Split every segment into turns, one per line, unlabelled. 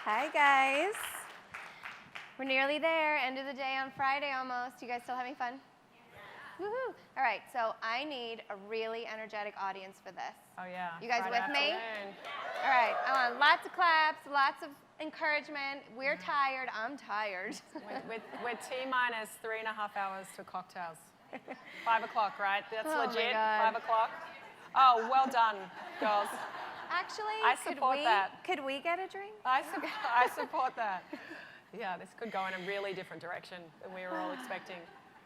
Hi, guys. We're nearly there. End of the day on Friday almost. You guys still having fun? Yeah. Woohoo. All right, so I need a really energetic audience for this.
Oh, yeah.
You guys
Friday
with me?
afternoon.
All right, I want lots of claps, lots of encouragement. We're tired. I'm tired.
We're T-minus 3.5 hours to cocktails. 5 o'clock, right? That's
Oh,
legit?
my God.
5 o'clock? Oh, well done, girls.
Actually,
I support that.
Could we get a drink?
I support that. Yeah, this could go in a really different direction than we were all expecting.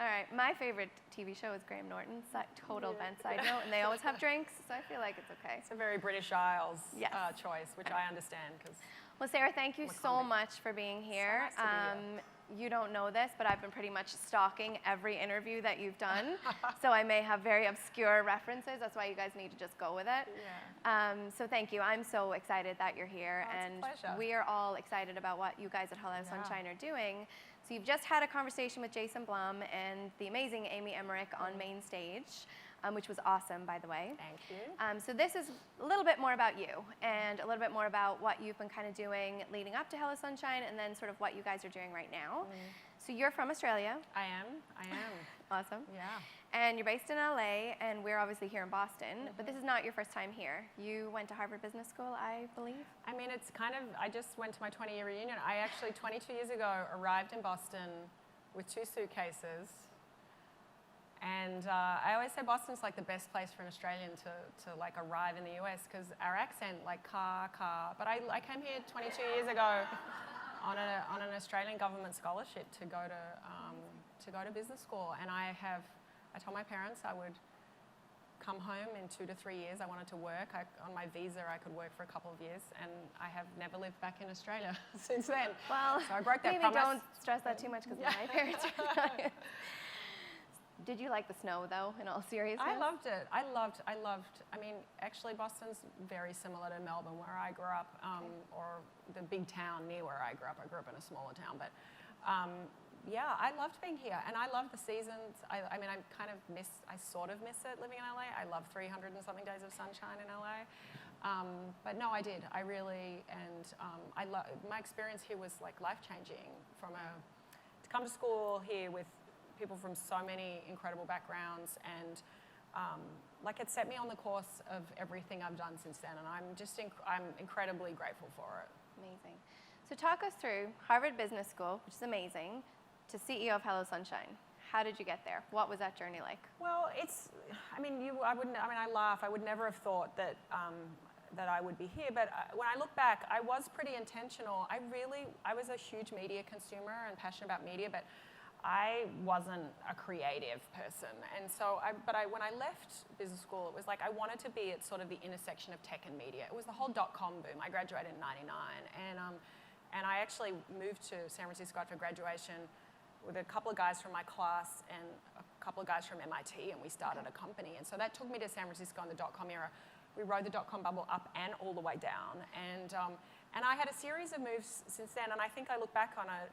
All right, my favorite TV show is Graham Norton's total event side note, and they always have drinks, so I feel like it's okay.
It's a very British Isles
Yes.
choice, which I understand.
Well, Sarah, thank you so much for being here.
So nice to be here.
You don't know this, but I've been pretty much stalking every interview that you've done, so I may have very obscure references. That's why you guys need to just go with it.
Yeah.
So thank you. I'm so excited that you're here,
Oh,
and
it's a pleasure.
we are all excited about what you guys at Hello Sunshine are doing. So you've just had a conversation with Jason Blum and the amazing Amy Emmerich on main stage, which was awesome, by the way.
Thank you.
So this is a little bit more about you and a little bit more about what you've been kind of doing leading up to Hello Sunshine and then sort of what you guys are doing right now. So you're from Australia.
I am.
Awesome.
Yeah.
And you're based in LA, and we're obviously here in Boston, but this is not your first time here. You went to Harvard Business School, I believe?
I mean, it's kind of, I just went to my 20-year reunion. I actually, 22 years ago, arrived in Boston with 2 suitcases. And I always say Boston's like the best place for an Australian to like arrive in the US because our accent, like car. But I came here 22 years ago on an Australian government scholarship to go to business school. And I told my parents I would come home in 2 to 3 years. I wanted to work. On my visa, I could work for a couple of years, and I have never lived back in Australia since then.
Well,
so I broke that
maybe
promise.
don't stress that too much because my parents are Italian. Did you like the snow, though, in all seriousness?
I loved it. I loved. I mean, actually, Boston's very similar to Melbourne, where I grew up, or the big town near where I grew up. I grew up in a smaller town, but yeah, I loved being here, and I love the seasons. I mean, I sort of miss it living in LA. I love 300 and something days of sunshine in LA. But no, I did. I really, and my experience here was like life-changing. To come to school here with people from so many incredible backgrounds, and like it set me on the course of everything I've done since then, and I'm incredibly grateful for it.
Amazing. So talk us through Harvard Business School, which is amazing, to CEO of Hello Sunshine. How did you get there? What was that journey like?
Well, I laugh. I would never have thought that that I would be here, but when I look back, I was pretty intentional. I was a huge media consumer and passionate about media, but I wasn't a creative person. And so, when I left business school, it was like I wanted to be at sort of the intersection of tech and media. It was the whole .com boom. I graduated in '99, and I actually moved to San Francisco after graduation with a couple of guys from my class and a couple of guys from MIT, and we started a company. And so that took me to San Francisco in the .com era. We rode the .com bubble up and all the way down. And I had a series of moves since then, and I think I look back on it,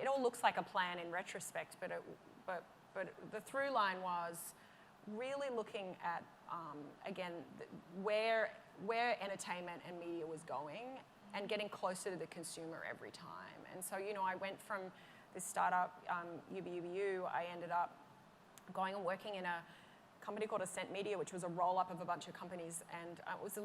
it all looks like a plan in retrospect, but the through line was really looking at, again, where entertainment and media was going and getting closer to the consumer every time. And so, I went from this startup, UBUBU, I ended up going and working in a company called Ascent Media, which was a roll-up of a bunch of companies. And it was,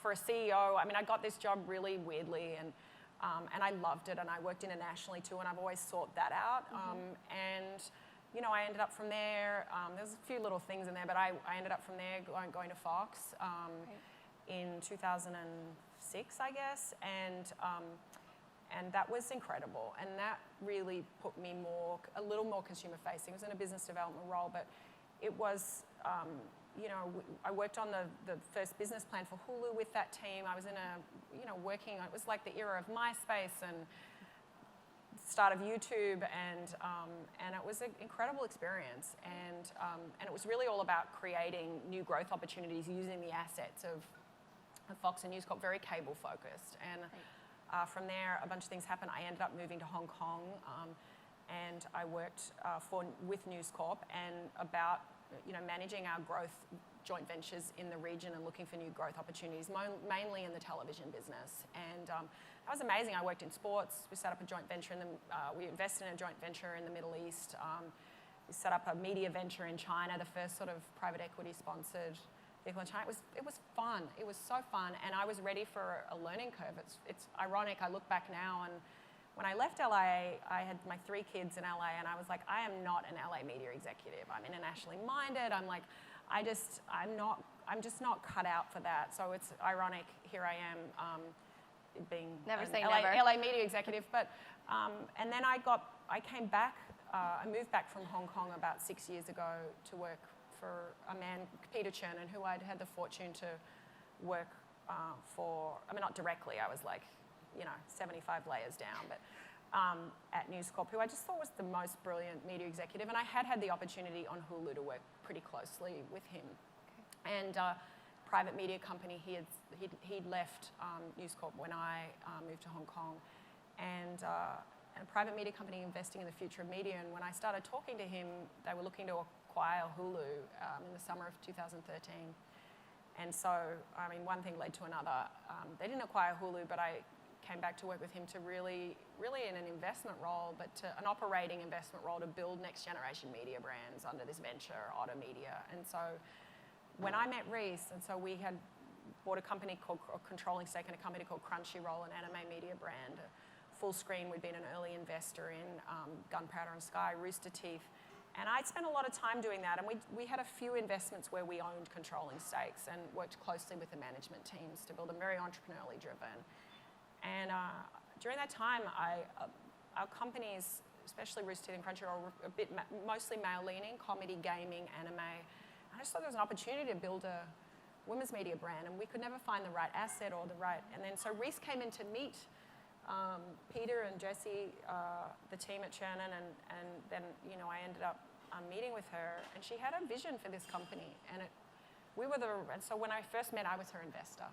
for a CEO, I mean, I got this job really weirdly, and I loved it, and I worked internationally too, and I've always sought that out. I ended up from there, there's a few little things in there, but I ended up from there going to Fox in 2006, I guess, and that was incredible, and that really put me a little more consumer facing. It was in a business development role, but it was, I worked on the first business plan for Hulu with that team. I was in working, it was like the era of MySpace and start of YouTube, and it was an incredible experience, and it was really all about creating new growth opportunities using the assets of Fox and News Corp, very cable focused. And from there, a bunch of things happened. I ended up moving to Hong Kong, and I worked with News Corp and about managing our growth joint ventures in the region and looking for new growth opportunities, mainly in the television business. And that was amazing. I worked in sports. We set up a joint venture we invested in a joint venture in the Middle East. We set up a media venture in China, the first sort of private equity sponsored vehicle in China. It was fun. It was so fun, and I was ready for a learning curve. It's ironic. I look back now, and when I left LA, I had my 3 kids in LA, and I was like, I am not an LA media executive. I'm internationally minded. I'm just not cut out for that. So it's ironic. Here I am, being
never
an
say
LA,
never.
LA media executive. But and then I came back. I moved back from Hong Kong about 6 years ago to work for a man, Peter Chernin, who I'd had the fortune to work for. I mean, not directly. I was like, 75 layers down, but at News Corp, who I just thought was the most brilliant media executive. And I had the opportunity on Hulu to work pretty closely with him. Okay. And private media company, he'd left News Corp when I moved to Hong Kong. And a private media company investing in the future of media. And when I started talking to him, they were looking to acquire Hulu in the summer of 2013. And so, I mean, one thing led to another. They didn't acquire Hulu, but I came back to work with him to really in an investment role, but an operating investment role to build next generation media brands under this venture, Otter Media. And so when I met Reese, and so we had bought a company called, or controlling stake in a company called Crunchyroll, an anime media brand. Full Screen, we'd been an early investor in Gunpowder and Sky, Rooster Teeth. And I'd spent a lot of time doing that, and we had a few investments where we owned controlling stakes and worked closely with the management teams to build them very entrepreneurially driven. And during that time, our companies, especially Rooster Teeth and Crunchyroll, were a bit mostly male-leaning, comedy, gaming, anime. I just thought there was an opportunity to build a women's media brand, and we could never find the right asset or the right. And then so Reese came in to meet Peter and Jesse, the team at Chernin, and then I ended up meeting with her, and she had a vision for this company, and and so when I first met, I was her investor.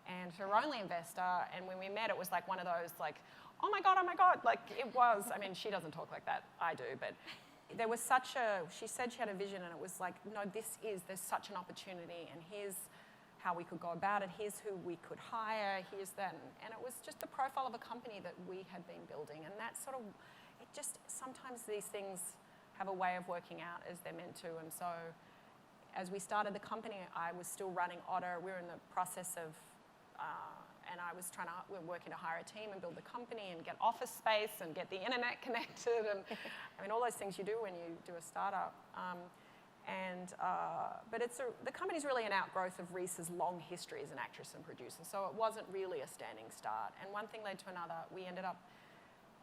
And her only investor, and when we met, it was like one of those like, oh my God, like it was. I mean, she doesn't talk like that, I do, but there was she said she had a vision, and it was like, no, there's such an opportunity, and here's how we could go about it, here's who we could hire, here's that, and it was just the profile of a company that we had been building, and that sort of, sometimes these things have a way of working out as they're meant to, and so as we started the company, I was still running Otter. We were in the process of and we were working to hire a team and build the company and get office space and get the internet connected, and I mean all those things you do when you do a startup. But the company's really an outgrowth of Reese's long history as an actress and producer, so it wasn't really a standing start. And one thing led to another. We ended up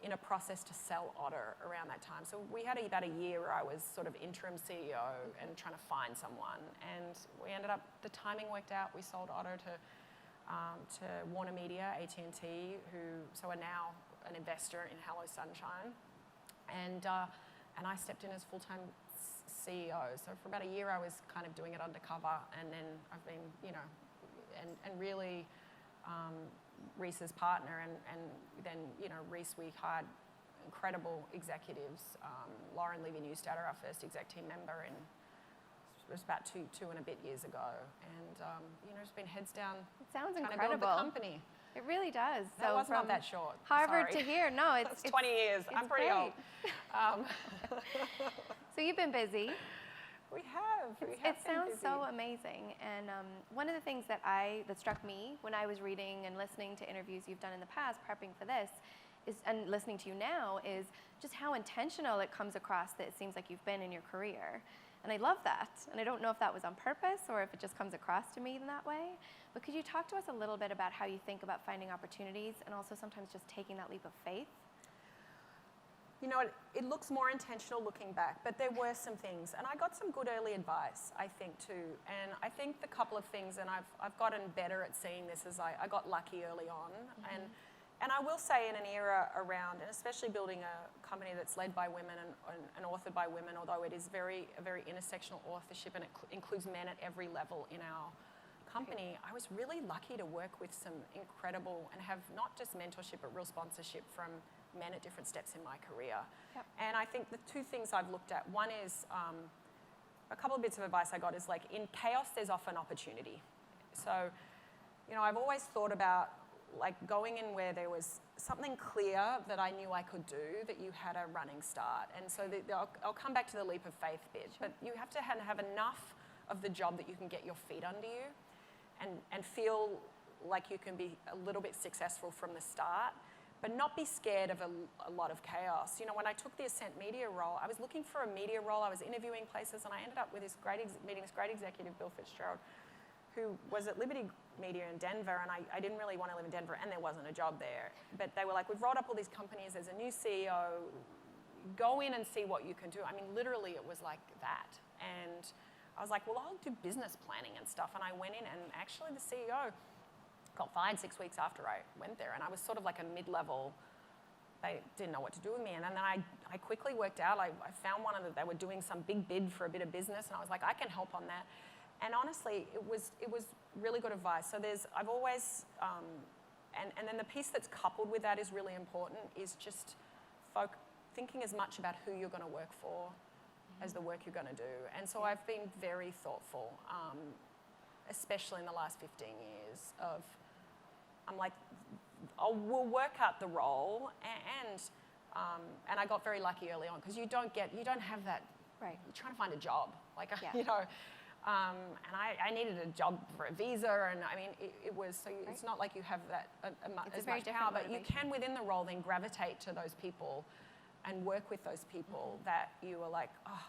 in a process to sell Otter around that time. So we had about a year where I was sort of interim CEO and trying to find someone, and we ended up, the timing worked out. We sold Otter to Warner Media, AT&T, who are now an investor in Hello Sunshine, and I stepped in as full-time CEO. So for about a year, I was kind of doing it undercover, and then I've been, and really Reese's partner, and then Reese, we hired incredible executives. Lauren Levy-Newstadt, our first exec team member, and it was about two and a bit years ago, and it's been heads down.
It sounds
trying
incredible.
to build the company.
It really does.
That
so
was not
from
that short.
Harvard
Sorry.
to here, no, it's
20 years. I'm pretty old.
So you've been busy.
We have.
It sounds
busy.
so amazing, and one of the things that struck me when I was reading and listening to interviews you've done in the past, prepping for this, and listening to you now, is just how intentional it comes across that it seems like you've been in your career. And I love that. And I don't know if that was on purpose or if it just comes across to me in that way. But could you talk to us a little bit about how you think about finding opportunities and also sometimes just taking that leap of faith?
It looks more intentional looking back, but there were some things. And I got some good early advice, I think, too. And I think the couple of things, and I've gotten better at seeing this, as I got lucky early on. Mm-hmm. And I will say, in an era around, and especially building a company that's led by women and authored by women, although it is a very intersectional authorship, and it includes men at every level in our company, I was really lucky to work with some incredible, and have not just mentorship, but real sponsorship from men at different steps in my career. Yep. And I think the two things I've looked at, one is a couple of bits of advice I got is like, in chaos, there's often opportunity. So, I've always thought about like going in where there was something clear that I knew I could do, that you had a running start. And so I'll come back to the leap of faith bit, but you have to have enough of the job that you can get your feet under you and feel like you can be a little bit successful from the start, but not be scared of a lot of chaos. When I took the Ascent Media role, I was looking for a media role, I was interviewing places, and I ended up with meeting this great executive, Bill Fitzgerald, who was at Liberty Media in Denver, and I didn't really want to live in Denver, and there wasn't a job there. But they were like, we've rolled up all these companies, there's a new CEO, go in and see what you can do. I mean, literally it was like that. And I was like, well, I'll do business planning and stuff. And I went in, and actually the CEO got fired 6 weeks after I went there, and I was sort of like a mid-level. They didn't know what to do with me, and then I quickly worked out. I found one of them. They were doing some big bid for a bit of business, and I was like, I can help on that. And honestly, it was really good advice. So I've always, and then the piece that's coupled with that is really important, is just thinking as much about who you're going to work for as the work you're going to do. And so I've been very thoughtful, especially in the last 15 years of, I'm like, we'll work out the role, and I got very lucky early on, because you don't have that.
Right.
You're trying to find a job, like
Yeah.
and I needed a job for a visa, and I mean it was so
Right.
It's not like you have that as
very
much
different
power, but you
motivation.
can within the role then gravitate to those people, and work with those people that you are like, oh,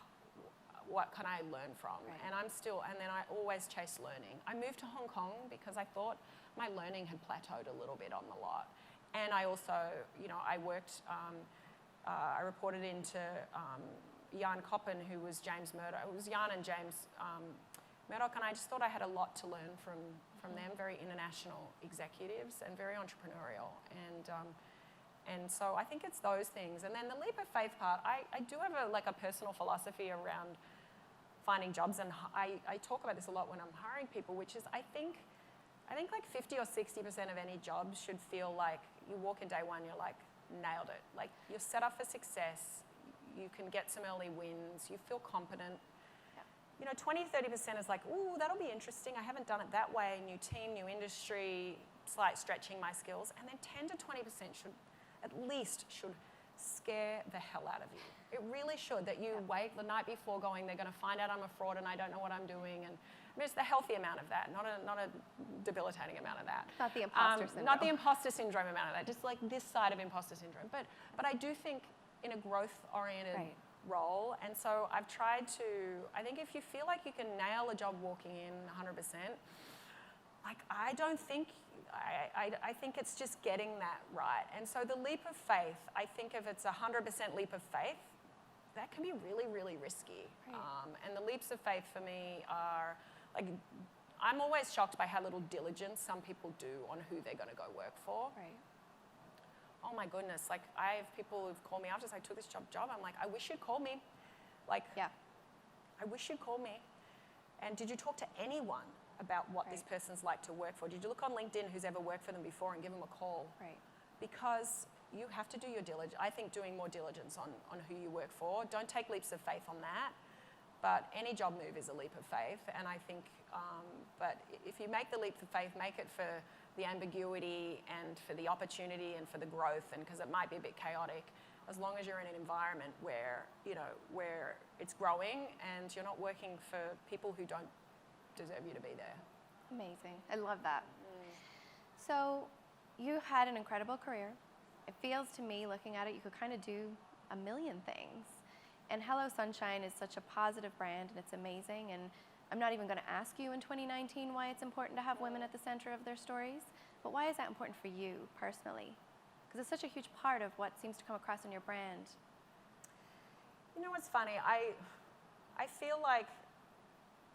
what can I learn from?
Right.
And then I always chase learning. I moved to Hong Kong because I thought my learning had plateaued a little bit on the lot. And I also, I worked, I reported into Jan Koppen, who was James Murdoch. It was Jan and James Murdoch, and I just thought I had a lot to learn from them, very international executives and very entrepreneurial. And so I think it's those things. And then the leap of faith part, I do have a personal philosophy around finding jobs, and I talk about this a lot when I'm hiring people, which is I think like 50 or 60% of any job should feel like you walk in day one, you're like, nailed it. Like, you're set up for success, you can get some early wins, you feel competent. Yeah. 20-30% is like, ooh, that'll be interesting, I haven't done it that way, new team, new industry, slight stretching my skills. And then 10 to 20% should scare the hell out of you. It really should, that you wake the night before going, they're going to find out I'm a fraud and I don't know what I'm doing. And I mean, it's the healthy amount of that, not a debilitating amount of that.
Not the imposter syndrome.
Not the imposter syndrome amount of that, just like this side of imposter syndrome. But I do think in a growth-oriented role, and so I've tried to, I think if you feel like you can nail a job walking in 100%, like I think it's just getting that right. And so the leap of faith, I think if it's 100% leap of faith, that can be really, really risky.
Right.
And the leaps of faith for me are, like, I'm always shocked by how little diligence some people do on who they're going to go work for.
Right.
Oh my goodness, like I have people who've called me after I took this job, I'm like, I wish you'd call me. Like, I wish you'd call me. And did you talk to anyone about what this person's like to work for? Did you look on LinkedIn who's ever worked for them before and give them a call?
Right.
Because you have to do your diligence. I think doing more diligence on who you work for. Don't take leaps of faith on that. But any job move is a leap of faith. And I think, but if you make the leap of faith, make it for the ambiguity and for the opportunity and for the growth, and because it might be a bit chaotic, as long as you're in an environment where, where it's growing and you're not working for people who don't deserve you to be there.
Amazing. I love that. So you had an incredible career. It feels to me, looking at it, you could kind of do a million things. And Hello Sunshine is such a positive brand, and it's amazing. And I'm not even going to ask you in 2019 why it's important to have women at the center of their stories, but why is that important for you personally? Because it's such a huge part of what seems to come across in your brand.
You know what's funny? I feel like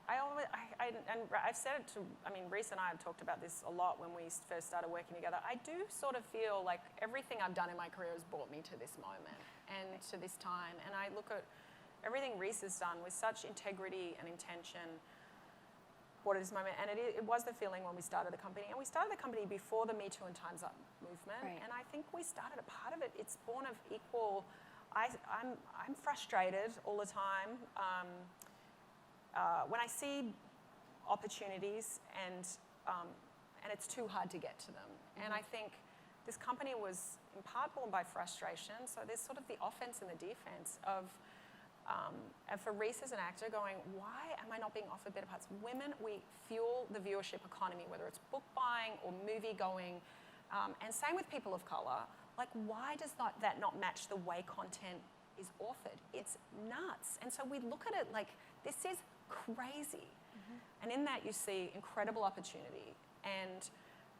I've said it to, Reese and I have talked about this a lot when we first started working together. I do sort of feel like everything I've done in my career has brought me to this moment and to this time. And I look at everything Reese has done with such integrity and intention, brought it to this moment. And it was the feeling when we started the company. And we started the company before the Me Too and Time's Up movement. Right. And I think we started a part of it. It's born of equal. I'm frustrated all the time. when I see opportunities and it's too hard to get to them. And I think this company was in part born by frustration. So there's sort of the offense and the defense of, and for Reese as an actor going, why am I not being offered better parts? Women, we fuel the viewership economy, whether it's book buying or movie going. And same with people of color. Like, why does that not match the way content is offered? It's nuts. And so we look at it like, this is crazy. And in that you see incredible opportunity. And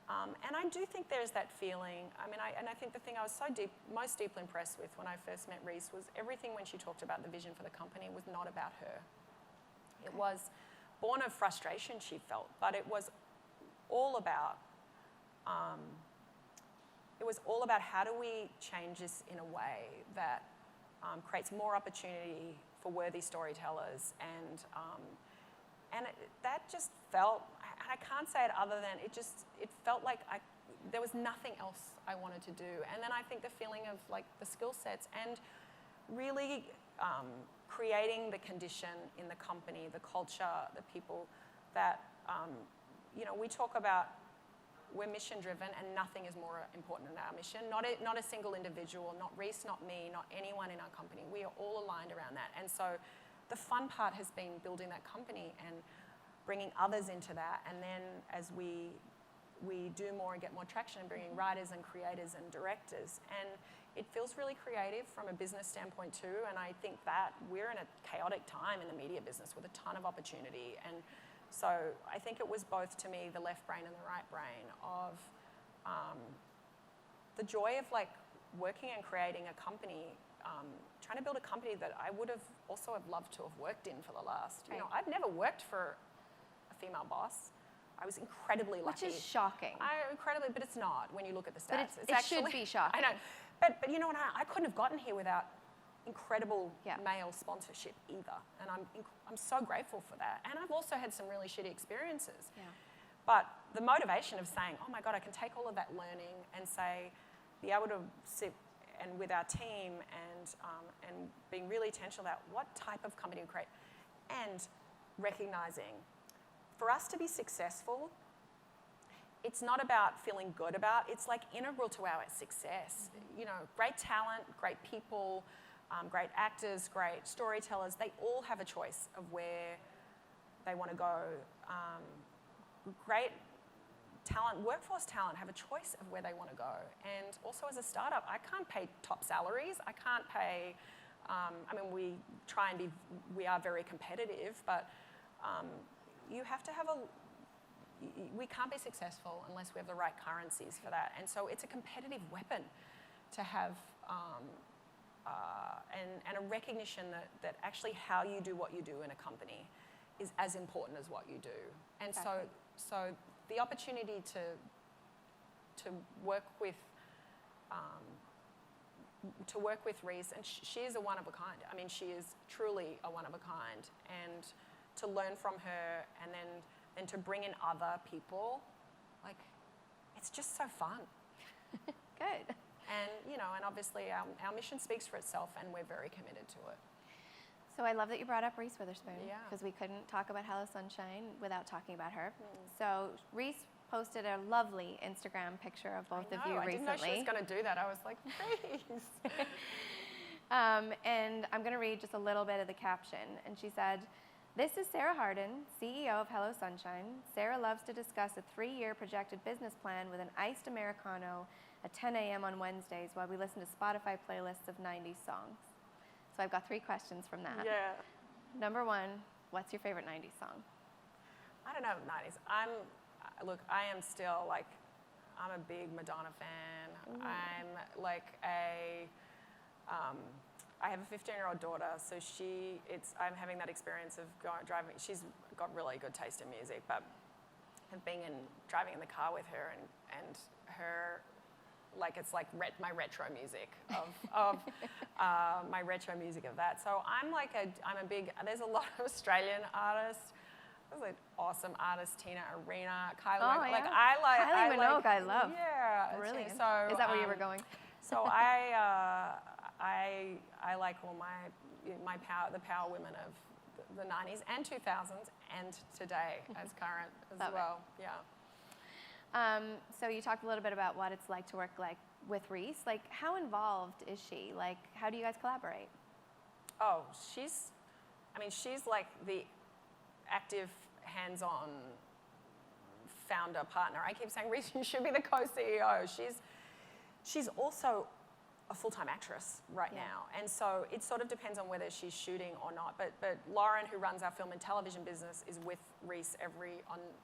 I do think there's that feeling. I mean, I think the thing I was most deeply impressed with when I first met Reese was everything when she talked about the vision for the company was not about her. Okay. It was born of frustration she felt, but it was all about how do we change this in a way that creates more opportunity for worthy storytellers, and that just felt, and I can't say it other than it felt like there was nothing else I wanted to do. And then I think the feeling of like the skill sets and really creating the condition in the company, the culture, the people that, we talk about we're mission driven and nothing is more important than our mission. Not a single individual, not Reese, not me, not anyone in our company. We are all aligned around that. And so the fun part has been building that company and bringing others into that. And then as we do more and get more traction and bringing writers and creators and directors. And it feels really creative from a business standpoint too. And I think that we're in a chaotic time in the media business with a ton of opportunity. And so I think it was both, to me, the left brain and the right brain of the joy of like working and creating a company, trying to build a company that I would have also have loved to have worked in for the last, I've never worked for a female boss. I was incredibly lucky.
Which is shocking.
Incredibly, but it's not when you look at the stats.
But it should be shocking.
I know. But you know what, I couldn't have gotten here without incredible male sponsorship either. And I'm so grateful for that. And I've also had some really shitty experiences. Yeah. But the motivation of saying, oh my God, I can take all of that learning and be able to sit and with our team and being really intentional about what type of company we create, and recognizing for us to be successful, it's not about feeling good about, it's like integral to our success. Great talent, great people, great actors, great storytellers, they all have a choice of where they want to go. Great talent, workforce talent have a choice of where they want to go. And also as a startup, I can't pay top salaries. I can't pay, we try and we are very competitive, but you have to have we can't be successful unless we have the right currencies for that. And so it's a competitive weapon to have, and a recognition that actually how you do what you do in a company is as important as what you do. And exactly. so the opportunity to work with Reese, and she is a one of a kind. I mean, she is truly a one of a kind, and to learn from her, and then to bring in other people, like, it's just so fun.
Good.
And and obviously our mission speaks for itself, and we're very committed to it.
So I love that you brought up Reese Witherspoon, because
Yeah.
we couldn't talk about Hello Sunshine without talking about her. So Reese posted a lovely Instagram picture of both of you recently.
I didn't know she was going to do that. I was like, Reese.
And I'm going to read just a little bit of the caption. And she said, "This is Sarah Harden, CEO of Hello Sunshine. Sarah loves to discuss a 3-year projected business plan with an iced Americano at 10 a.m. on Wednesdays while we listen to Spotify playlists of 90s songs." So I've got 3 questions from that.
Yeah.
Number 1, what's your favorite 90s song?
I don't know 90s. I am still like, I'm a big Madonna fan. Ooh. I'm like I have a 15-year-old daughter, so I'm having that experience of driving. She's got really good taste in music, but driving in the car with her and her, like, it's like my retro music of my retro music of that. So there's a lot of Australian artists. There's an awesome artist, Tina Arena, Kylie.
Oh, yeah? Kylie Minogue, I love.
Yeah.
Brilliant.
So,
is that where you were going?
So I like all the power women of the 90s and 2000s and today as current as
Love it.
well. Yeah.
So you talked a little bit about what it's like to work like with Reese. Like, how involved is she? Like, how do you guys collaborate?
Oh, she's like the active, hands-on founder partner. I keep saying, Reese, you should be the co-CEO. She's also a full-time actress right now, and so it sort of depends on whether she's shooting or not. But Lauren, who runs our film and television business, is with Reese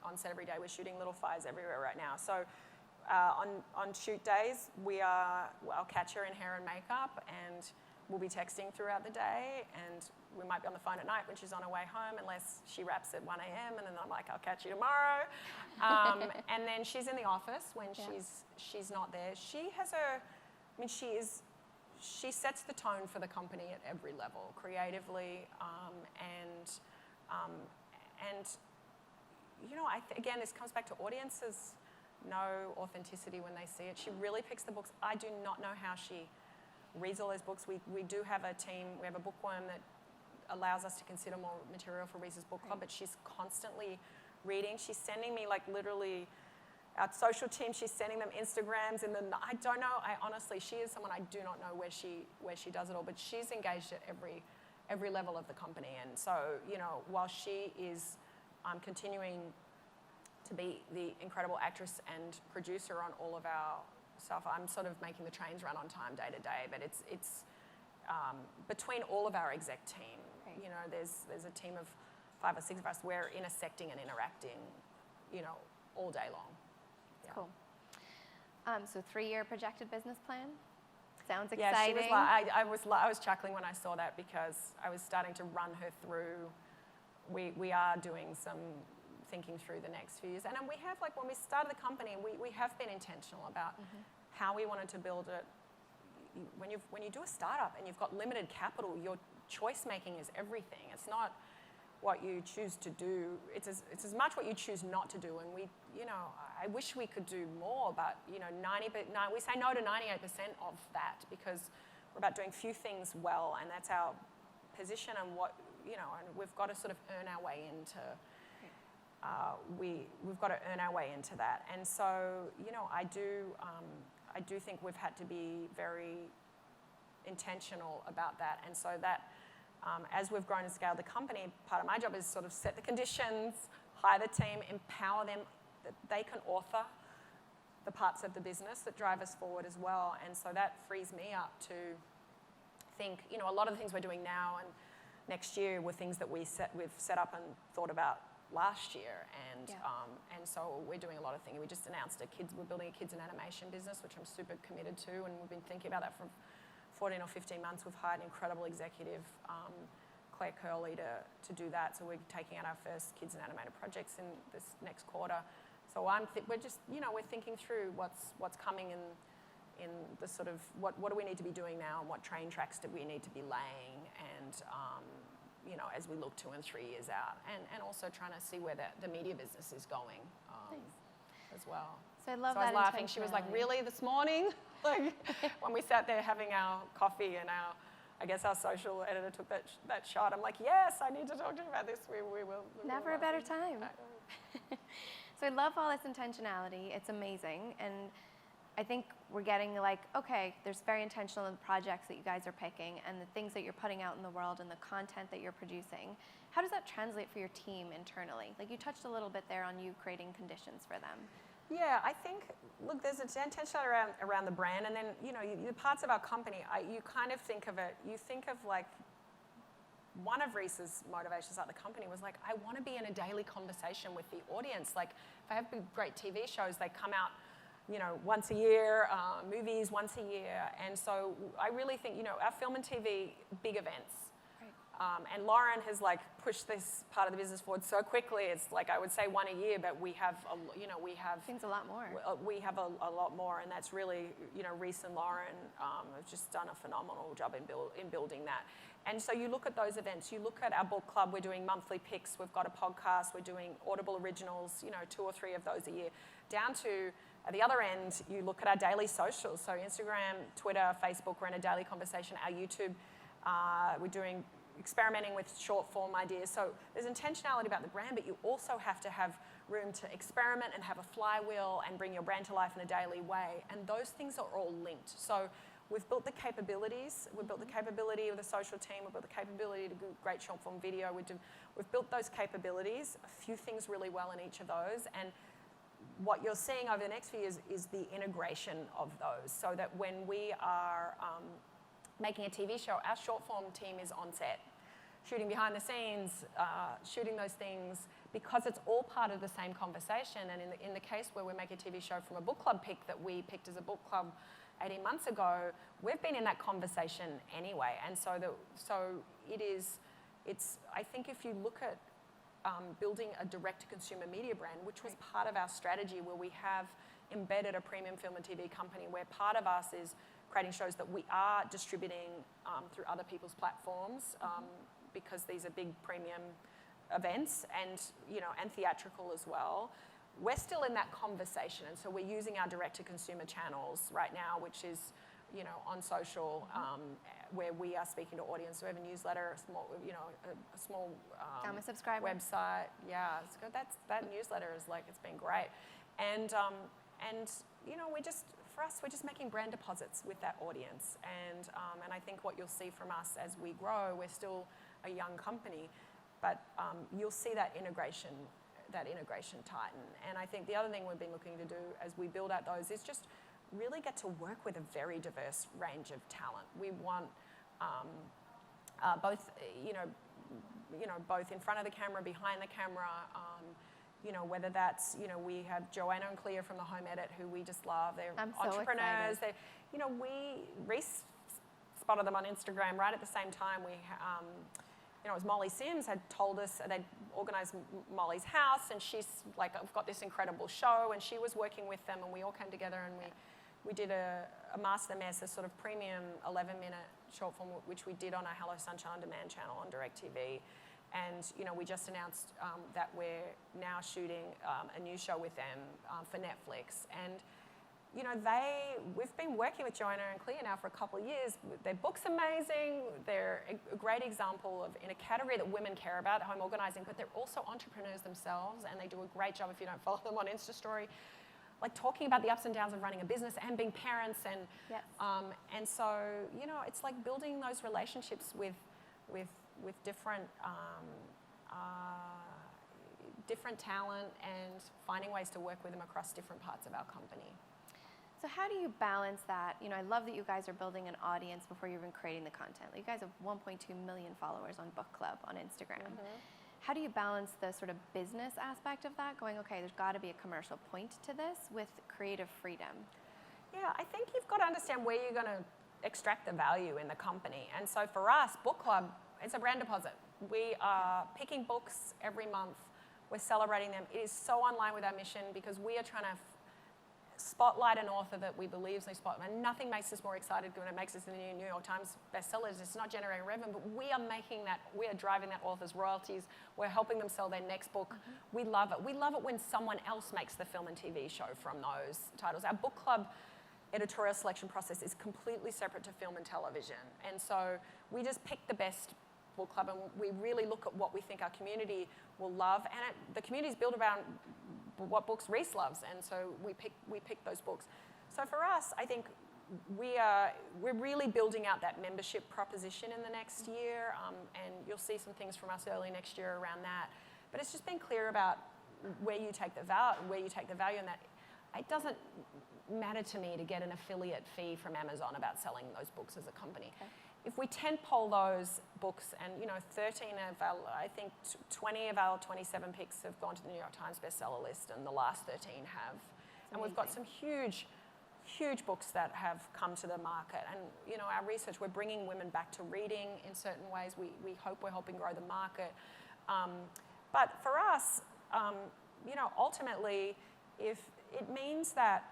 on set every day. We're shooting Little Fires everywhere right now. So on shoot days, I'll catch her in hair and makeup, and we'll be texting throughout the day, and we might be on the phone at night when she's on her way home, unless she wraps at 1 a.m. and then I'm like, I'll catch you tomorrow. And then she's in the office when she's not there. She sets the tone for the company at every level, creatively, and again, this comes back to audiences know authenticity when they see it. She really picks the books. I do not know how she reads all those books. We do have a team. We have a bookworm that allows us to consider more material for Reese's book club, but she's constantly reading. She's sending me like literally. Our social team, she's sending them Instagrams, and then I don't know. Honestly, she is someone I do not know where she does it all, but she's engaged at every level of the company. And so, while she is continuing to be the incredible actress and producer on all of our stuff, I'm sort of making the trains run on time day to day. But it's between all of our exec team. Right. There's a team of 5 or 6 of us. We're intersecting and interacting, all day long.
Cool. So 3-year projected business plan? Sounds exciting.
Yeah, she was like, I was chuckling when I saw that, because I was starting to run her through. We are doing some thinking through the next few years, and then we have, like, when we started the company, we have been intentional about how we wanted to build it. When you do a startup and you've got limited capital, your choice making is everything. It's not what you choose to do. It's as much what you choose not to do. And I wish we could do more, but we say no to 98% of that, because we're about doing few things well, and that's our position. And and we've got to sort of earn our way into. We've got to earn our way into that. And so I do think we've had to be very intentional about that. And so that. As we've grown and scaled the company, part of my job is sort of set the conditions, hire the team, empower them, that they can author the parts of the business that drive us forward as well. And so that frees me up to think, a lot of the things we're doing now and next year were things that we've set up and thought about last year. And so we're doing a lot of things. We just announced we're building a kids and animation business, which I'm super committed to, and we've been thinking about that for 14 or 15 months. We've hired an incredible executive, Claire Curley, to do that. So we're taking out our first kids and animated projects in this next quarter. So we're thinking through what's coming in the sort of what do we need to be doing now, and what train tracks do we need to be laying, and as we look 2 and 3 years out, and also trying to see where the media business is going as well.
So I love
that. I was laughing. She was like, "Really, this morning?" Like when we sat there having our coffee, and our social editor took that shot. I'm like, "Yes, I need to talk to you about this." We will.
Never a better time. So I love all this intentionality. It's amazing, and I think we're getting like, okay, there's very intentional in the projects that you guys are picking, and the things that you're putting out in the world, and the content that you're producing. How does that translate for your team internally? Like, you touched a little bit there on you creating conditions for them.
Yeah, I think, look, there's an intention around the brand, and then, the parts of our company, you kind of think of it, you think of like, one of Reese's motivations at the company was like, I want to be in a daily conversation with the audience. Like, if I have great TV shows, they come out, once a year, movies once a year. And so I really think, our film and TV, big events. And Lauren has like pushed this part of the business forward so quickly. It's like, I would say 1 a year, but we have
things a lot more.
We have a lot more, and that's really, Reese and Lauren have just done a phenomenal job in building that. And so you look at those events, you look at our book club, we're doing monthly picks, we've got a podcast, we're doing Audible originals, 2 or 3 of those a year. Down to, at the other end, you look at our daily socials, so Instagram, Twitter, Facebook, we're in a daily conversation. Our YouTube, we're doing experimenting with short form ideas. So there's intentionality about the brand, but you also have to have room to experiment and have a flywheel and bring your brand to life in a daily way. And those things are all linked. So we've built the capabilities. We've built the capability of the social team. We've built the capability to do great short form video. We've built those capabilities, a few things really well in each of those. And what you're seeing over the next few years is the integration of those, so that when we are making a TV show, our short form team is on set, shooting behind the scenes, shooting those things, because it's all part of the same conversation. And in the case where we're making a TV show from a book club pick that we picked as a book club 18 months ago, we've been in that conversation anyway. And so I think if you look at building a direct-to-consumer media brand, which was part of our strategy, where we have embedded a premium film and TV company, where part of us is creating shows that we are distributing through other people's platforms, because these are big premium events, and theatrical as well. We're still in that conversation, and so we're using our direct-to-consumer channels right now, which is on social, where we are speaking to audience. We have a newsletter, a small
I'm a subscriber.
Website. Yeah, it's good. That newsletter is it's been great, and we're just making brand deposits with that audience, and I think what you'll see from us as we grow, we're still a young company, but you'll see that integration tighten. And I think the other thing we've been looking to do as we build out those is just really get to work with a very diverse range of talent. We want both in front of the camera, behind the camera. Whether that's we have Joanna and Clea from the Home Edit, who we just love. They're entrepreneurs.
So
Reese spotted them on Instagram right at the same time. It was Molly Sims had told us they'd organised Molly's house, and she's I've got this incredible show, and she was working with them, and we all came together and we did a master mess, a sort of premium 11-minute short form, which we did on our Hello Sunshine On Demand channel on DirecTV. And we just announced that we're now shooting a new show with them for Netflix. And we've been working with Joanna and Clea now for a couple of years. Their book's amazing. They're a great example of, in a category that women care about, home organising, but they're also entrepreneurs themselves, and they do a great job, if you don't follow them on Insta Story, talking about the ups and downs of running a business and being parents. And
yes.
And so it's like building those relationships with different different talent, and finding ways to work with them across different parts of our company.
So how do you balance that? I love that you guys are building an audience before you're even creating the content. You guys have 1.2 million followers on Book Club on Instagram. How do you balance the sort of business aspect of that, going, okay, there's got to be a commercial point to this, with creative freedom?
Yeah, I think you've got to understand where you're going to extract the value in the company. And so for us, Book Club, it's a brand deposit. We are picking books every month. We're celebrating them. It is so in line with our mission, because we are trying to spotlight an author that we believe is spotlight. And nothing makes us more excited when it makes us in the New York Times bestsellers. It's not generating revenue, but we are driving that author's royalties. We're helping them sell their next book. We love it. We love it when someone else makes the film and TV show from those titles. Our Book Club editorial selection process is completely separate to film and television. And so we just pick the best book club, and we really look at what we think our community will love. And the community is built around what books Reese loves, and so we pick those books. So for us, I think we're really building out that membership proposition in the next year, and you'll see some things from us early next year around that. But it's just been clear about where you take the value in that. It doesn't matter to me to get an affiliate fee from Amazon about selling those books as a company.
Okay.
If we tentpole those books, and 13 of our, I think 20 of our 27 picks have gone to the New York Times bestseller list, and the last 13 have. And we've got some huge books that have come to the market. And our research, we're bringing women back to reading in certain ways. We hope we're helping grow the market. But for us, ultimately, if it means that,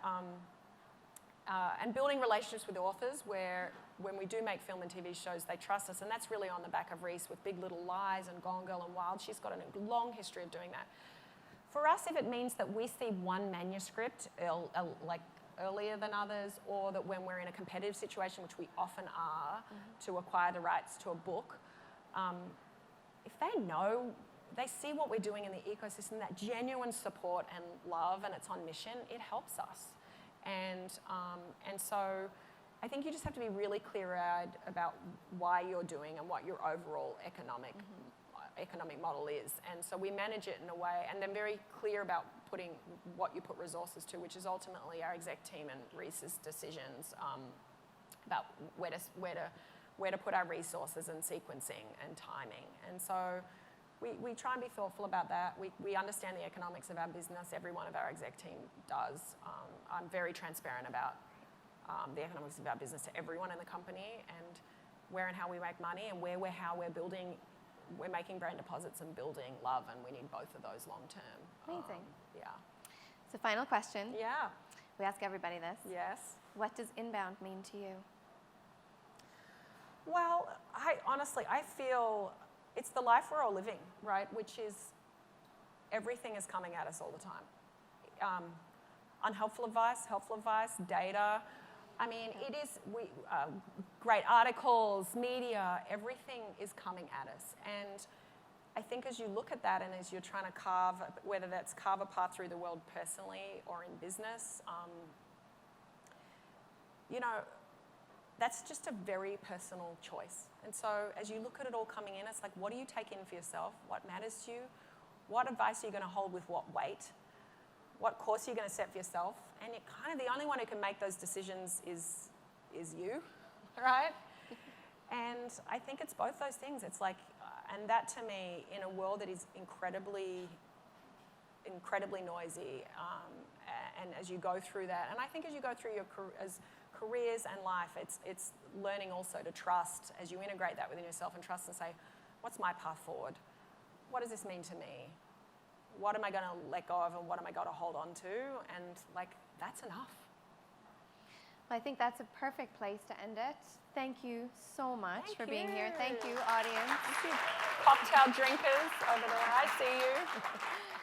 and building relationships with authors, where when we do make film and TV shows, they trust us, and that's really on the back of Reese with Big Little Lies and Gone Girl and Wild. She's got a long history of doing that. For us, if it means that we see one manuscript earlier than others, or that when we're in a competitive situation, which we often are, to acquire the rights to a book, if they see what we're doing in the ecosystem, that genuine support and love, and it's on mission, it helps us. And so I think you just have to be really clear-eyed about why you're doing and what your overall economic model is. And so we manage it in a way, and then very clear about putting what you put resources to, which is ultimately our exec team and Reese's decisions about where to put our resources and sequencing and timing. And so we try and be thoughtful about that. We understand the economics of our business. Every one of our exec team does. I'm very transparent about the economics of our business to everyone in the company, and where and how we make money, and how we're building. We're making brand deposits and building love, and we need both of those long term.
Amazing.
Yeah.
So final question.
Yeah.
We ask everybody this.
Yes.
What does inbound mean to you?
Well, I feel it's the life we're all living, right? Which is everything is coming at us all the time. Unhelpful advice, helpful advice, data. I mean, it is, great articles, media, everything is coming at us. And I think as you look at that and as you're trying to whether that's carve a path through the world personally or in business, that's just a very personal choice. And so as you look at it all coming in, it's like, what do you take in for yourself? What matters to you? What advice are you going to hold with what weight? What course are you going to set for yourself? And you're kind of the only one who can make those decisions is you, right? And I think it's both those things. It's like, and that to me, in a world that is incredibly noisy, and as you go through that, and I think as you go through your careers and life, it's learning also to trust as you integrate that within yourself and trust and say, what's my path forward? What does this mean to me? What am I going to let go of, and what am I going to hold on to? And that's enough.
Well, I think that's a perfect place to end it. Thank you so much for being here. Thank you, audience.
Thank you, cocktail drinkers over there. I see you.